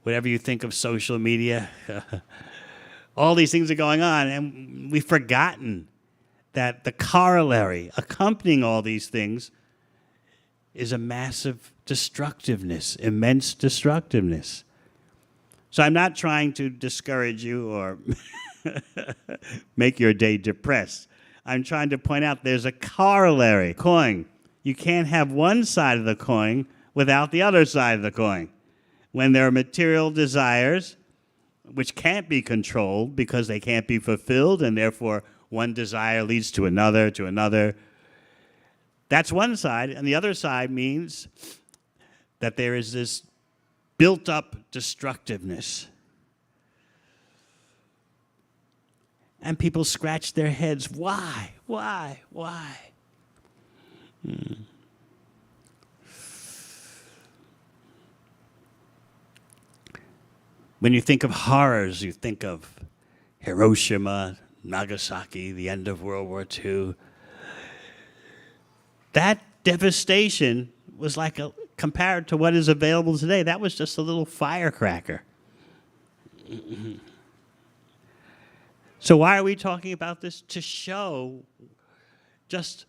whatever you think of social media, all these things are going on, and we've forgotten that the corollary accompanying all these things is a massive destructiveness, immense destructiveness. So I'm not trying to discourage you or make your day depressed. I'm trying to point out there's a corollary coin. You can't have one side of the coin without the other side of the coin. When there are material desires, which can't be controlled because they can't be fulfilled, and therefore one desire leads to another, to another. That's one side, and the other side means that there is this built-up destructiveness. And people scratch their heads. Why? Why? When you think of horrors, you think of Hiroshima, Nagasaki, the end of World War II. That devastation was like compared to what is available today, that was just a little firecracker. So why are we talking about this? To show, just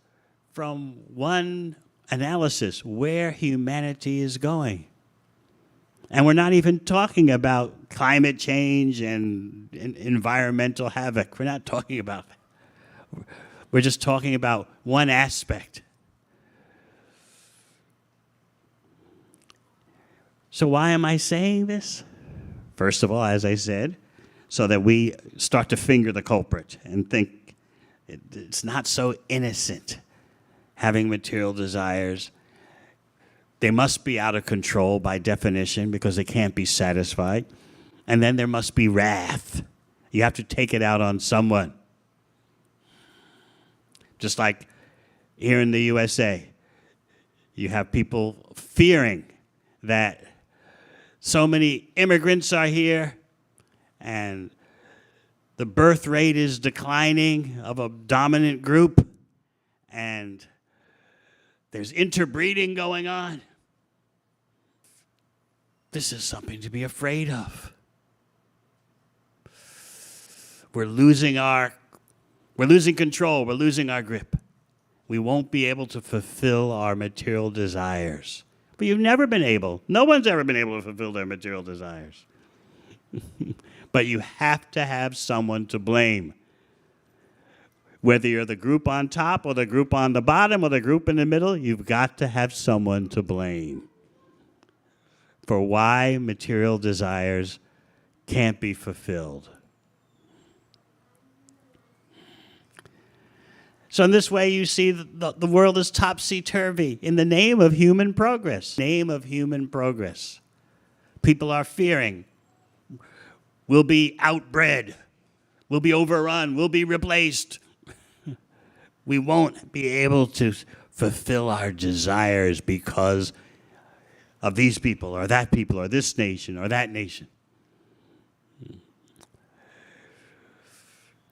from one analysis, where humanity is going. And we're not even talking about climate change and environmental havoc. We're not talking about that. We're just talking about one aspect. So why am I saying this? First of all, as I said, so that we start to finger the culprit and think it's not so innocent having material desires. They must be out of control by definition because they can't be satisfied. And then there must be wrath. You have to take it out on someone. Just like here in the USA, you have people fearing that so many immigrants are here and the birth rate is declining of a dominant group and there's interbreeding going on. This is something to be afraid of. We're losing control, we're losing our grip. We won't be able to fulfill our material desires. But you've never been able, no one's ever been able to fulfill their material desires. But you have to have someone to blame. Whether you're the group on top or the group on the bottom or the group in the middle, you've got to have someone to blame for why material desires can't be fulfilled. So in this way, you see the world is topsy-turvy in the name of human progress. Name of human progress. People are fearing. We'll be outbred. We'll be overrun. We'll be replaced. We won't be able to fulfill our desires because of these people or this nation or that nation.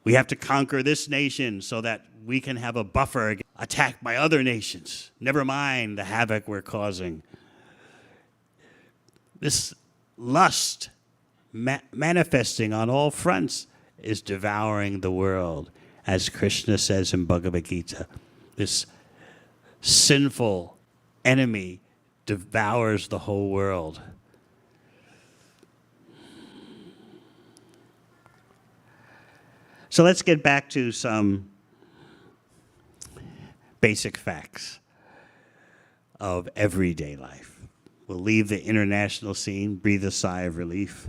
We have to conquer this nation so that we can have a buffer attacked by other nations. Never mind the havoc we're causing. This lust manifesting on all fronts is devouring the world. As Krishna says in Bhagavad Gita, this sinful enemy devours the whole world. So let's get back to some basic facts of everyday life. We'll leave the international scene, breathe a sigh of relief,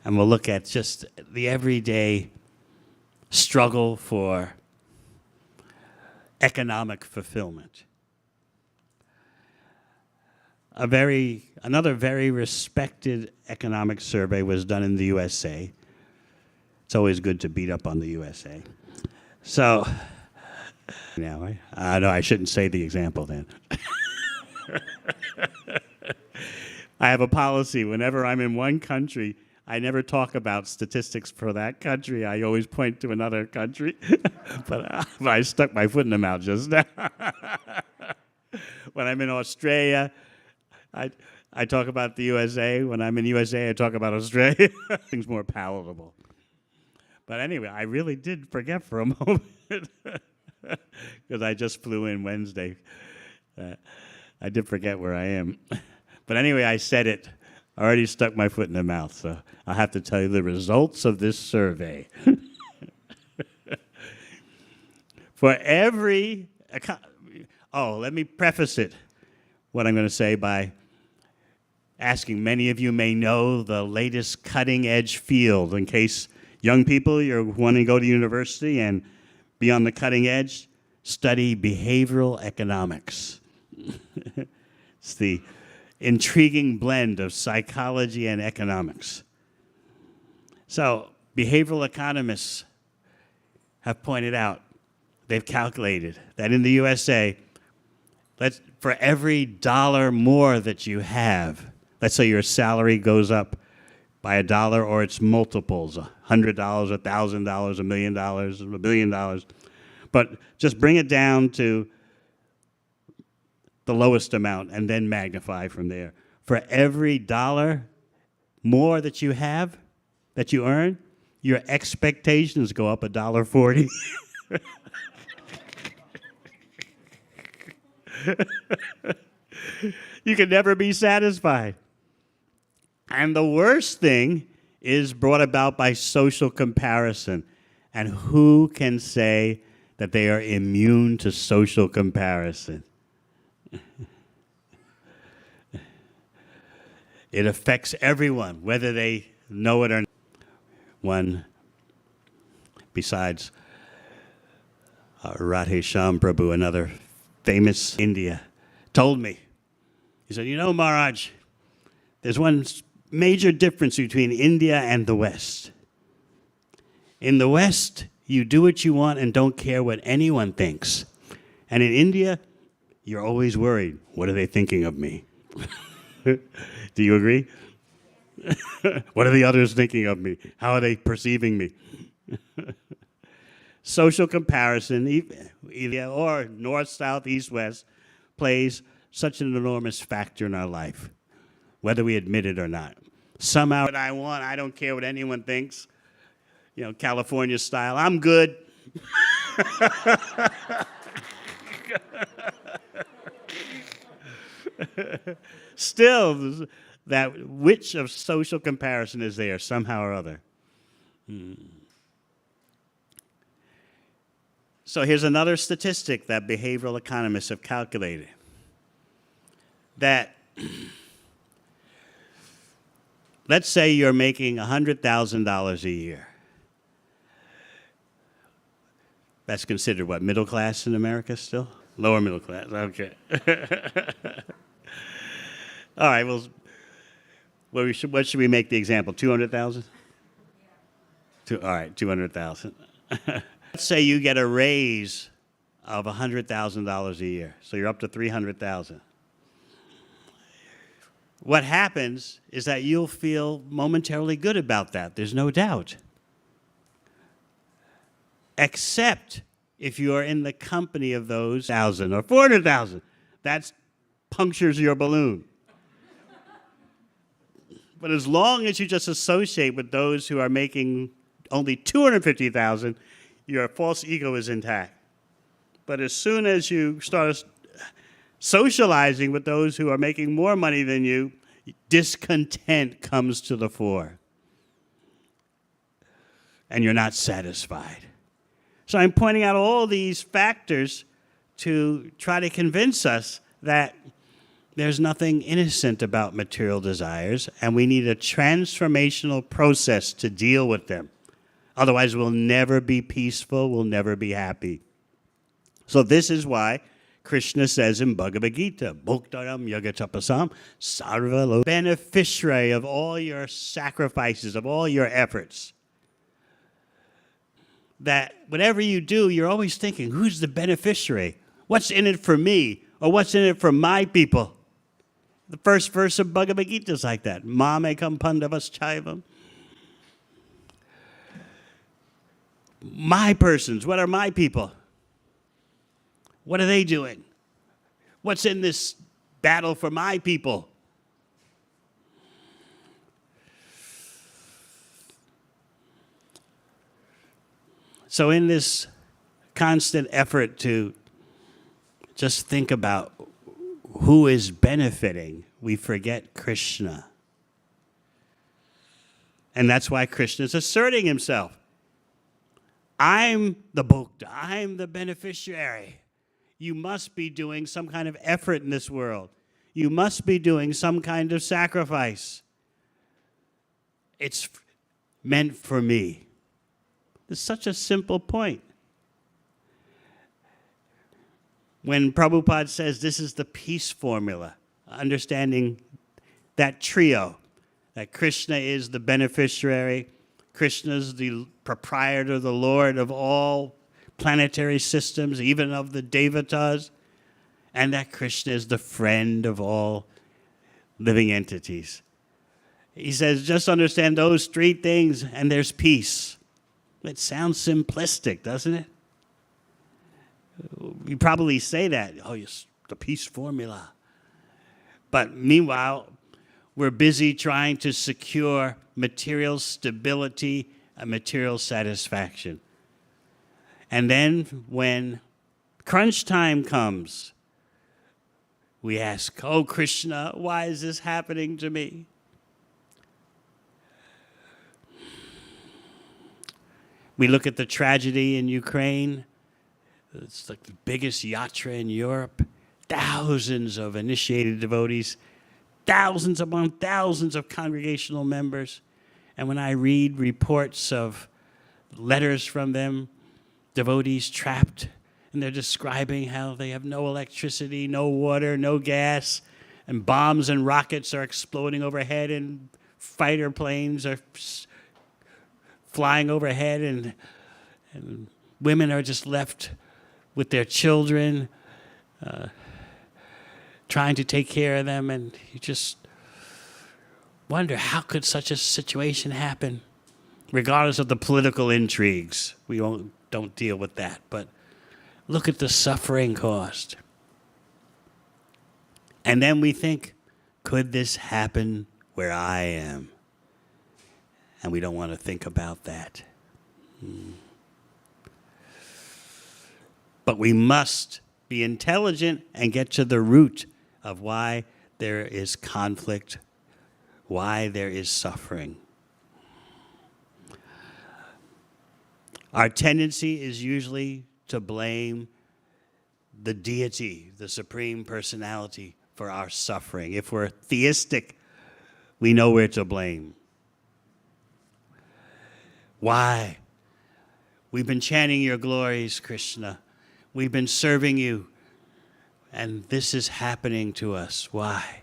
and we'll look at just the everyday struggle for economic fulfillment. Another very respected economic survey was done in the USA. It's always good to beat up on the USA. So, now, no, I shouldn't say the example then. I have a policy, whenever I'm in one country, I never talk about statistics for that country. I always point to another country. but I stuck my foot in the mouth just now. When I'm in Australia, I talk about the USA. When I'm in USA, I talk about Australia. Things more palatable. But anyway, I really did forget for a moment because I just flew in Wednesday. I did forget where I am. But anyway, I said it. I already stuck my foot in the mouth, so I'll have to tell you the results of this survey. For every... let me preface it, what I'm going to say, by asking, many of you may know the latest cutting-edge field. In case young people, you're wanting to go to university and be on the cutting edge, study behavioral economics. It's the intriguing blend of psychology and economics. So, behavioral economists have pointed out, they've calculated that in the USA, for every $1 more that you have, let's say your salary goes up by $1 or its multiples, $100, $1,000, $1 million, $1 billion. But just bring it down to the lowest amount and then magnify from there. For every $1 more that you have, that you earn, your expectations go up $1.40. You can never be satisfied. And the worst thing is brought about by social comparison. And who can say that they are immune to social comparison? It affects everyone, whether they know it or not. One, besides Radhe Shyam Prabhu, another famous India, told me, he said, Maharaj, there's one major difference between India and the West. In the West, you do what you want and don't care what anyone thinks. And in India, you're always worried, what are they thinking of me? Do you agree? What are the others thinking of me? How are they perceiving me? Social comparison, either or north, south, east, west, plays such an enormous factor in our life, whether we admit it or not. Somehow, what I want, I don't care what anyone thinks. California style, I'm good. Still, that witch of social comparison is there somehow or other. So here's another statistic that behavioral economists have calculated. That, let's say you're making $100,000 a year. That's considered what, middle class in America still? Lower middle class, okay. All right, well, what should we make the example, 200,000? All right, 200,000. Let's say you get a raise of $100,000 a year, so you're up to 300,000. What happens is that you'll feel momentarily good about that. There's no doubt. Except if you are in the company of those 1,000 or 400,000. That punctures your balloon. But as long as you just associate with those who are making only 250,000, your false ego is intact. But as soon as you start socializing with those who are making more money than you, discontent comes to the fore. And you're not satisfied. So I'm pointing out all these factors to try to convince us that there's nothing innocent about material desires, and we need a transformational process to deal with them. Otherwise, we'll never be peaceful, we'll never be happy. So this is why Krishna says in Bhagavad Gita, Bhoktaram Yagatapasam Sarva, beneficiary of all your sacrifices, of all your efforts. That whatever you do, you're always thinking, who's the beneficiary? What's in it for me? Or what's in it for my people? The first verse of Bhagavad Gita is like that. Mamekam pandavas chaivam. My persons, what are my people? What are they doing? What's in this battle for my people? So in this constant effort to just think about who is benefiting, we forget Krishna. And that's why Krishna is asserting himself. I'm the bhokta, I'm the beneficiary. You must be doing some kind of effort in this world. You must be doing some kind of sacrifice. It's meant for me. It's such a simple point. When Prabhupada says this is the peace formula, understanding that trio, that Krishna is the beneficiary, Krishna is the proprietor, the lord of all planetary systems, even of the devatas, and that Krishna is the friend of all living entities. He says, just understand those three things and there's peace. It sounds simplistic, doesn't it? We probably say that, oh, yes, the peace formula. But meanwhile, we're busy trying to secure material stability and material satisfaction. And then when crunch time comes, we ask, oh, Krishna, why is this happening to me? We look at the tragedy in Ukraine. It's like the biggest yatra in Europe. Thousands of initiated devotees, thousands upon thousands of congregational members. And when I read reports of letters from them, devotees trapped, and they're describing how they have no electricity, no water, no gas, and bombs and rockets are exploding overhead, and fighter planes are flying overhead, and women are just left with their children, trying to take care of them, and you just wonder, how could such a situation happen? Regardless of the political intrigues, we don't deal with that, but look at the suffering caused. And then we think, could this happen where I am? And we don't want to think about that. But we must be intelligent and get to the root of why there is conflict, why there is suffering. Our tendency is usually to blame the deity, the Supreme Personality, for our suffering. If we're theistic, we know we're to blame. Why? We've been chanting your glories, Krishna. We've been serving you, and this is happening to us. Why?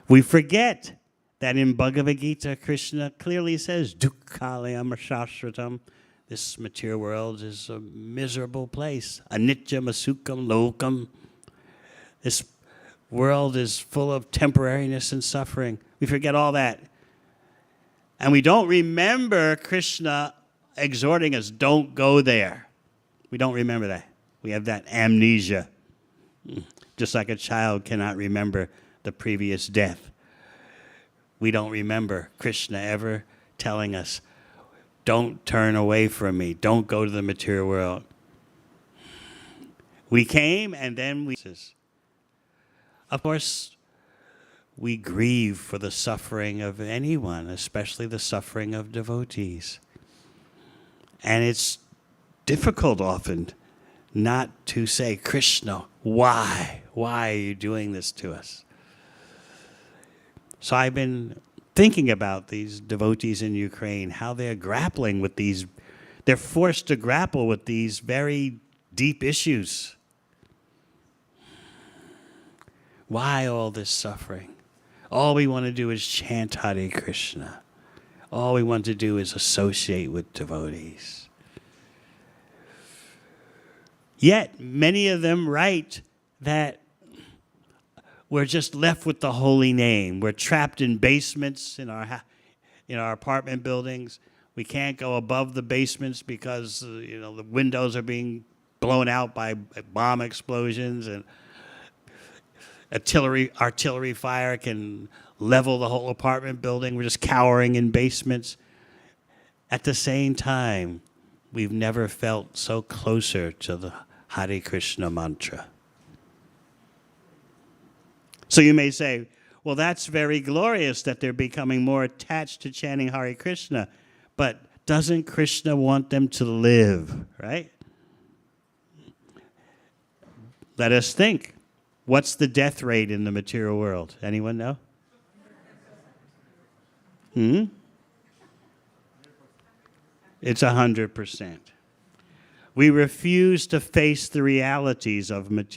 We forget that in Bhagavad Gita, Krishna clearly says, Dukkhalayam shashvatam. This material world is a miserable place. Anityam asukam lokam. This world is full of temporariness and suffering. We forget all that. And we don't remember Krishna exhorting us, don't go there. We don't remember that. We have that amnesia. Just like a child cannot remember the previous death. We don't remember Krishna ever telling us, don't turn away from me. Don't go to the material world. We came and then we... Of course, we grieve for the suffering of anyone, especially the suffering of devotees. And it's difficult often not to say, Krishna, why? Why are you doing this to us? So I've been thinking about these devotees in Ukraine, how they're grappling with these, they're forced to grapple with these very deep issues. Why all this suffering? All we want to do is chant Hare Krishna. All we want to do is associate with devotees. Yet, many of them write that we're just left with the holy name. We're trapped in basements in our apartment buildings. We can't go above the basements because the windows are being blown out by bomb explosions, and artillery fire can level the whole apartment building. We're just cowering in basements. At the same time, we've never felt so closer to the Hare Krishna mantra. So you may say, well, that's very glorious that they're becoming more attached to chanting Hare Krishna, but doesn't Krishna want them to live, right? Let us think. What's the death rate in the material world? Anyone know? It's 100%. We refuse to face the realities of material.